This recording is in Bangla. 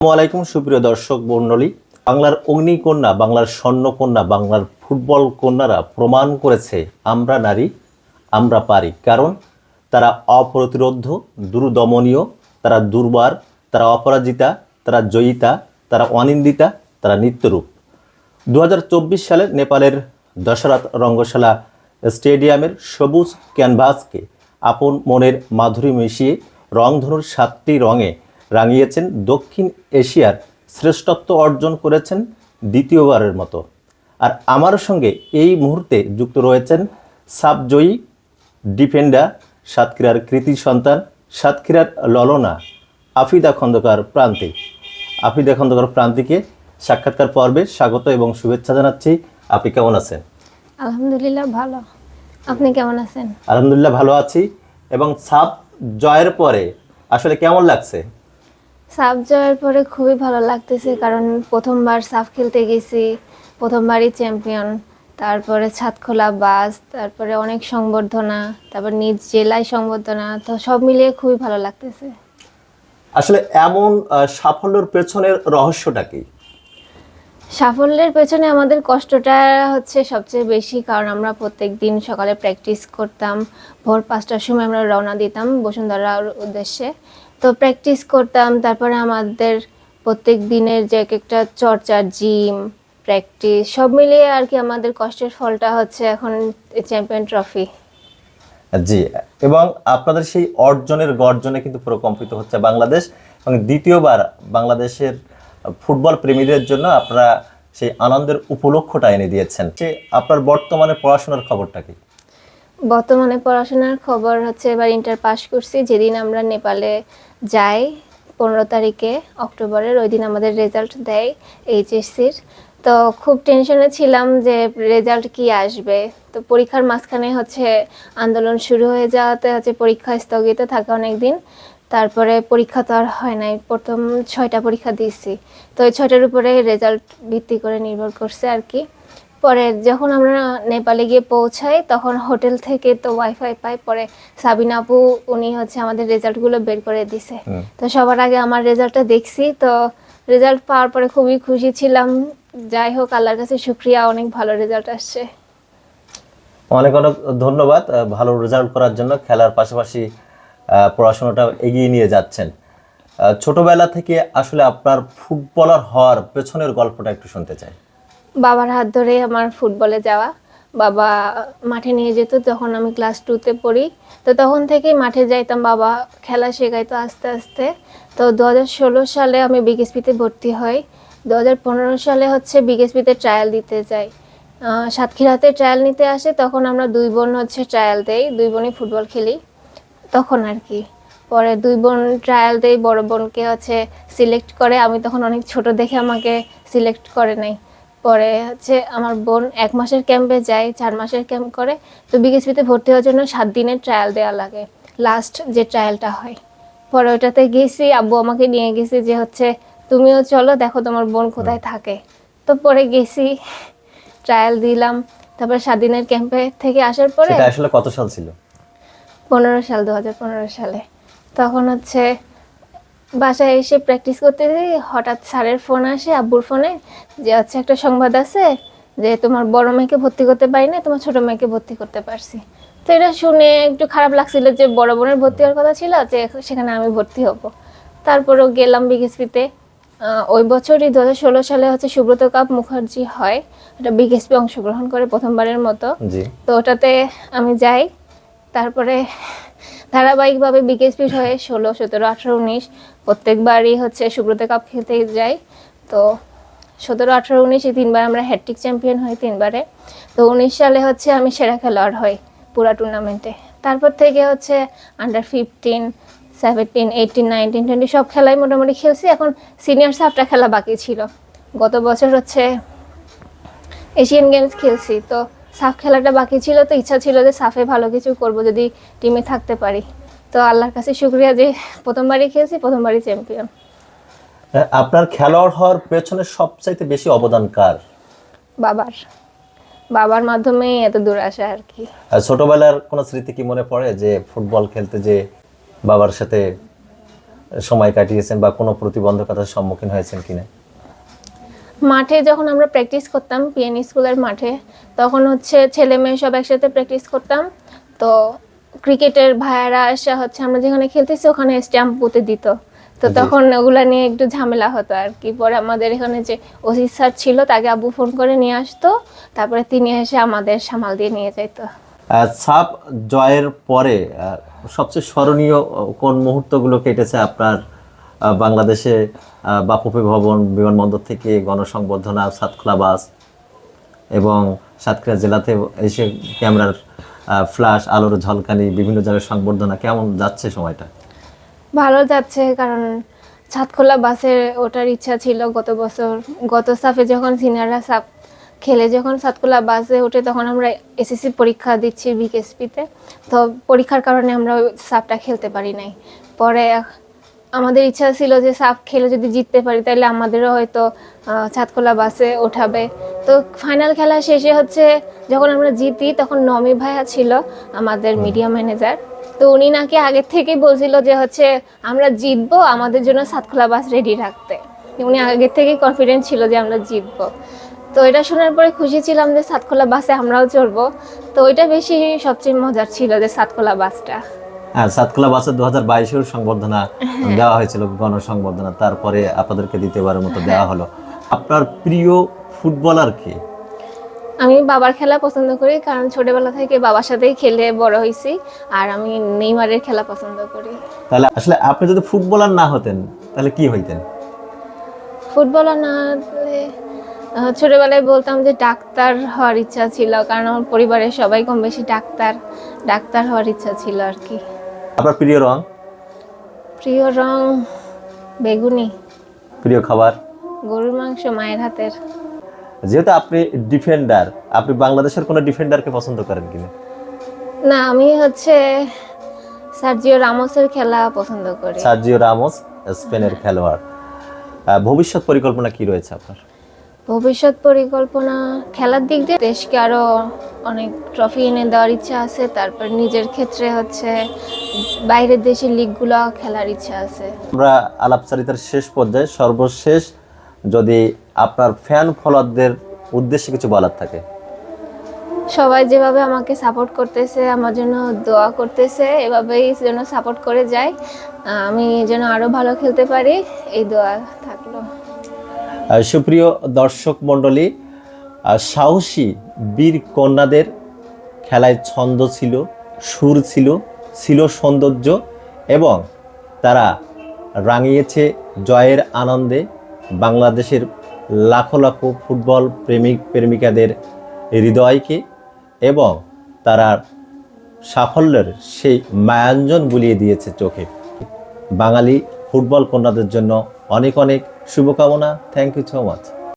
আসসালামাইকুম সুপ্রিয় দর্শক মণ্ডলী, বাংলার অগ্নিকন্যা, বাংলার স্বর্ণকন্যা, বাংলার ফুটবল কন্যারা প্রমাণ করেছে আমরা নারী, আমরা পারি। কারণ তারা অপ্রতিরোধ্য, দুর্দমনীয়, তারা দুর্বার, তারা অপরাজিতা, তারা জয়িতা, তারা অনিন্দিতা, তারা নিত্যরূপ। 2024 সালে নেপালের দশরথ রঙ্গশালা স্টেডিয়ামের সবুজ ক্যানভাসকে আপন মনের মাধুরী মিশিয়ে রংধনুর 7টি রঙে রাঙিয়েছেন। দক্ষিণ এশিয়ার শ্রেষ্ঠত্ব অর্জন করেছেন দ্বিতীয়বারের মতো। আর আমার সঙ্গে এই মুহূর্তে যুক্ত রয়েছেন সাবজয়ী ডিফেন্ডার, সাতক্ষীরার কৃতি সন্তান, সাতক্ষীরার ললনা আফিদা খন্দকার প্রান্তি। আফিদা খন্দকার প্রান্তিকে সাক্ষাৎকার পর্বে স্বাগত এবং শুভেচ্ছা জানাচ্ছি। আপনি কেমন আছেন? আলহামদুলিল্লাহ ভালো। আপনি কেমন আছেন? আলহামদুলিল্লাহ ভালো আছি। এবং সাব জয়ের পরে আসলে কেমন লাগছে? সাফ জয়ের পরে খুবই ভালো লাগতেছে, কারণ প্রথমবার সাফ খেলতে গেছি, প্রথমবারই চ্যাম্পিয়ন। তারপরে ছাদখোলা বাস, তারপরে অনেক সংবর্ধনা, তারপর নিজ জেলায় সংবর্ধনা, তো সব মিলিয়ে খুবই ভালো লাগতেছে। আসলে এমন সাফল্যের পেছনের রহস্যটা কি? সাফল্যের পেছনে আমাদের কষ্টটা হচ্ছে সবচেয়ে বেশি, কারণ আমরা প্রত্যেক দিন সকালে প্র্যাকটিস করতাম। ভোর 5টার সময় আমরা রওনা দিতাম বসুন্ধরার উদ্দেশ্যে। তো প্র্যাকটিস করতাম, তারপরে আমাদের প্রত্যেক দিনের যে এক একটা চর্চা, জিম, প্র্যাকটিস সব মিলিয়ে আর কি আমাদের কষ্টের ফলটা হচ্ছে এখন চ্যাম্পিয়ন ট্রফি। জি, এবং আপনাদের সেই অর্জনের গর্জনে কিন্তু প্রকম্পিত হচ্ছে বাংলাদেশ, এবং দ্বিতীয়বার বাংলাদেশের ফুটবল প্রেমীদের জন্য আপনারা সেই আনন্দের উপলক্ষটা এনে দিয়েছেন। সে আপনার বর্তমানে পড়াশোনার খবরটা কি? বর্তমানে পড়াশোনার খবর হচ্ছে এবার ইন্টার পাস করছি। যেদিন আমরা নেপালে যাই 15 তারিখে অক্টোবরের, ওই দিন আমাদের রেজাল্ট দেয় এইচএসসির। তো খুব টেনশনে ছিলাম যে রেজাল্ট কি আসবে। তো পরীক্ষার মাঝখানে হচ্ছে আন্দোলন শুরু হয়ে যাওয়াতে হচ্ছে পরীক্ষা স্থগিত থাকে অনেক দিন। তারপরে পরীক্ষা তো আর হয় নাই, প্রথম 6টা পরীক্ষা দিয়েছি। তো ওই 6টার উপরে রেজাল্ট ভিত্তি করে নির্ভর করছে আর কি। পরে যখন আমরা নেপালে গিয়ে পৌঁছাই তখন হোটেল থেকে তো ওয়াইফাই পাই। পরে সাবিনা আপু উনি হচ্ছে আমাদের রেজাল্টগুলো বের করে দিছে। তো সবার আগে আমার রেজাল্টটা দেখছি। তো রেজাল্ট পাওয়ার পরে খুবই খুশি ছিলাম। যাই হোক, আল্লাহর কাছে শুকরিয়া, অনেক ভালো রেজাল্ট আসছে। অনেক অনেক ধন্যবাদ ভালো রেজাল্ট করার জন্য। খেলার পাশাপাশি পড়াশোনাটা এগিয়ে নিয়ে যাচ্ছেন। ছোটবেলা থেকে আসলে আপনার ফুটবলার হওয়ার পেছনের গল্পটা একটু শুনতে চাই। বাবার হাত ধরে আমার ফুটবলে যাওয়া। বাবা মাঠে নিয়ে যেত যখন আমি ক্লাস 2তে পড়ি। তো তখন থেকেই মাঠে যাইতাম, বাবা খেলা শেখাইতো আস্তে আস্তে। তো 2016 সালে আমি বিকেএসপিতে ভর্তি হই। 2015 সালে হচ্ছে বিকেএসপিতে ট্রায়াল দিতে যাই। সাতক্ষীরাতে ট্রায়াল নিতে আসে, তখন আমরা 2 বোন হচ্ছে ট্রায়াল দেই, 2 বোনই ফুটবল খেলি তখন আর কি। পরে 2 বোন ট্রায়াল দেই, বড় বোনকে হচ্ছে সিলেক্ট করে। আমি তখন অনেক ছোট দেখে আমাকে সিলেক্ট করে নাই। পরে হচ্ছে আমার বোন 1 মাসের ক্যাম্পে যায়, 4 মাসের ক্যাম্প করে। তো বিকেএসপিতে ভর্তি হওয়ার জন্য 7 দিনের ট্রায়াল দেওয়া লাগে, লাস্ট যে ট্রায়ালটা হয়। পরে ওটাতে গেছি, আব্বু আমাকে নিয়ে গেছে যে হচ্ছে তুমিও চলো, দেখো তোমার বোন কোথায় থাকে। তো পরে গেছি, ট্রায়াল দিলাম। তারপরে 7 দিনের ক্যাম্পে থেকে আসার পরে সেটা আসলে কত সাল ছিল? 2015 সালে। তখন হচ্ছে বাসায় এসে প্র্যাকটিস করতে যাই, হঠাৎ স্যারের ফোন আসে, আব্বুর ফোনে, যে হচ্ছে একটা সংবাদ আছে যে তোমার বড় মেয়েকে ভর্তি করতে পারি না, তোমার ছোট মেয়েকে ভর্তি করতে পারছি। তো এটা শুনে একটু খারাপ লাগছিল যে বড় বোনের ভর্তি হওয়ার কথা ছিল, যে সেখানে আমি ভর্তি হব। তারপরেও গেলাম বিকেএসপিতে। ওই বছরই 2016 সালে হচ্ছে সুব্রত কাপ মুখার্জি হয়, এটা বিকেএসপি অংশগ্রহণ করে প্রথমবারের মতো। তো ওটাতে আমি যাই। তারপরে ধারাবাহিকভাবে বিকেএসপি হয়ে 16, 17, 18, 19 প্রত্যেকবারই হচ্ছে সুব্রত কাপ খেলতে যাই। তো 17, 18, 19 এই 3বার আমরা হ্যাট্রিক চ্যাম্পিয়ন হই 3বারে। তো 19 সালে হচ্ছে আমি সেরা খেলোয়াড় হই পুরা টুর্নামেন্টে। তারপর থেকে হচ্ছে আন্ডার 15, 17, 18, 19, 20 সব খেলাই মোটামুটি খেলছি। এখন সিনিয়র সাফটা খেলা বাকি ছিল। গত বছর হচ্ছে এশিয়ান গেমস খেলছি, তো সাফ খেলাটা বাকি ছিল। তো ইচ্ছা ছিল যে সাফে ভালো কিছু করব যদি টিমে থাকতে পারি। তো আল্লাহর কাছে শুকরিয়া যে প্রথমবারই খেলছি, প্রথমবারই চ্যাম্পিয়ন। আপনার খেলোয়াড় হওয়ার পেছনে সবচাইতে বেশি অবদান কার? বাবার। বাবার মাধ্যমেই এত দূর আসা আর কি। ছোটবেলার কোনো স্মৃতি কি মনে পড়ে যে ফুটবল খেলতে যে বাবার সাথে সময় কাটিয়েছেন বা কোনো প্রতিবন্ধকতার সম্মুখীন হয়েছেন কিনা? মাঠে যখন আমরা প্র্যাকটিস করতাম পিএনই স্কুলের মাঠে, তখন হচ্ছে ছেলে মেয়ে সব একসাথে প্র্যাকটিস করতাম। তো ক্রিকেটের ভাইয়ারা এসে হচ্ছে আমরা যেখানে খেলতেছি ওখানে স্ট্যাম্প পুঁতে দিত। তো জি। তখন ওগুলা নিয়ে একটু ঝামেলা হতো আর কি। পরে আমাদের এখানে যে ওসি স্যার ছিল তাকে আব্বু ফোন করে নিয়ে আসতো, তারপরে তিনি এসে আমাদের সামাল দিয়ে নিয়ে যেত। সাপ জয়ের পরে সবচেয়ে স্মরণীয় কোন মুহূর্তগুলো কেটেছে আপনার? বাংলাদেশে বাফুফে ভবন বিমানবন্দর থেকে গণসংবর্ধনা, সাতখোলা বাস এবং সাতক্ষীরা জেলাতে এসে ক্যামেরার ফ্ল্যাশ, আলোর ঝলকানি, বিভিন্ন জায়গায় সংবর্ধনা, কেমন যাচ্ছে সময়টা? ভালো যাচ্ছে, কারণ সাতখোলা বাসে ওঠার ইচ্ছা ছিল গত বছর। গত সাফে যখন সিনিয়ররা সাফ খেলে যখন সাতখোলা বাসে ওঠে তখন আমরা এসএসসি পরীক্ষা দিচ্ছি বিকেএসপিতে। তো পরীক্ষার কারণে আমরা ওই সাফটা খেলতে পারি নাই। পরে আমাদের ইচ্ছা ছিল যে সাফ খেলে যদি জিততে পারি তাহলে আমাদেরও হয়তো সাতখোলা বাসে ওঠাবে। তো ফাইনাল খেলা শেষে হচ্ছে যখন আমরা জিতি তখন নমি ভাইয়া ছিল আমাদের মিডিয়া ম্যানেজার। তো উনি নাকি আগের থেকেই বলছিল যে হচ্ছে আমরা জিতবো, আমাদের জন্য সাতখোলা বাস রেডি রাখতে। উনি আগের থেকেই কনফিডেন্ট ছিল যে আমরা জিতবো। তো এটা শোনার পরে খুশি ছিলাম যে সাতখোলা বাসে আমরাও চড়বো। তো ওইটা বেশি সবচেয়ে মজার ছিল যে সাতখোলা বাসটা। হ্যাঁ, সাতখোলা বাসে 2022-এর সংবর্ধনা দেওয়া হয়েছিল, গণসংবর্ধনা, তারপরে আপনাদেরকে দ্বিতীয়বারের মতো দেওয়া হলো। আপনার প্রিয় ফুটবলার কে? আমি বাবার খেলা পছন্দ করি, কারণ ছোটবেলা থেকে বাবার সাথেই খেলে বড় হয়েছি। আর আমি নেইমারের খেলা পছন্দ করি। তাহলে আসলে আপনি যদি ফুটবলার না হতেন তাহলে কি হইতেন? ফুটবলার না হলে ছোটবেলায় বলতাম যে ডাক্তার হওয়ার ইচ্ছা ছিল, কারণ আমার পরিবারের সবাই কম বেশি ডাক্তার হওয়ার ইচ্ছা ছিল আর কি। আপনার প্রিয় রং? প্রিয় রং বেগুনি। প্রিয় খাবার? গরুর মাংস মায়ের হাতের। যেহেতু আপনি ডিফেন্ডার, আপনি বাংলাদেশের কোনো ডিফেন্ডারকে পছন্দ করেন কিনা? না, আমি হচ্ছে সার্জিও রামোসের খেলা পছন্দ করি। সার্জিও রামোস, স্পেনের খেলোয়াড়। ভবিষ্যৎ পরিকল্পনা কি রয়েছে আপনার? ভবিষ্যৎ পরিকল্পনা খেলার দিক দিয়ে দেশকে আরো অনেক ট্রফি এনে দেওয়ার ইচ্ছা আছে। তারপর নিজের ক্ষেত্রে হচ্ছে বাইরের দেশের লিগগুলো খেলার ইচ্ছা আছে। আমরা আলাপচারিতার শেষ পর্যায়ে, সর্বশেষ যদি আপনার ফ্যান ফলোয়ারদের উদ্দেশ্যে কিছু বলার থাকে। সবাই যেভাবে আমাকে সাপোর্ট করতেছে, আমার জন্য দোয়া করতেছে, এভাবেই যেন সাপোর্ট করে যায়, আমি যেন আরো ভালো খেলতে পারি, এই দোয়া থাকলো। সুপ্রিয় দর্শক মণ্ডলী, সাহসী বীর কন্যাদের খেলায় ছন্দ ছিল, সুর ছিল, ছিল সৌন্দর্য, এবং তারা রাঙিয়েছে জয়ের আনন্দে বাংলাদেশের লাখো লাখো ফুটবল প্রেমিক প্রেমিকাদের হৃদয়কে, এবং তারা সাফল্যের সেই মায়াঞ্জন বুলিয়ে দিয়েছে চোখে। বাঙালি ফুটবল কন্যাদের জন্য অনেক অনেক শুভকামনা। Thank you so much.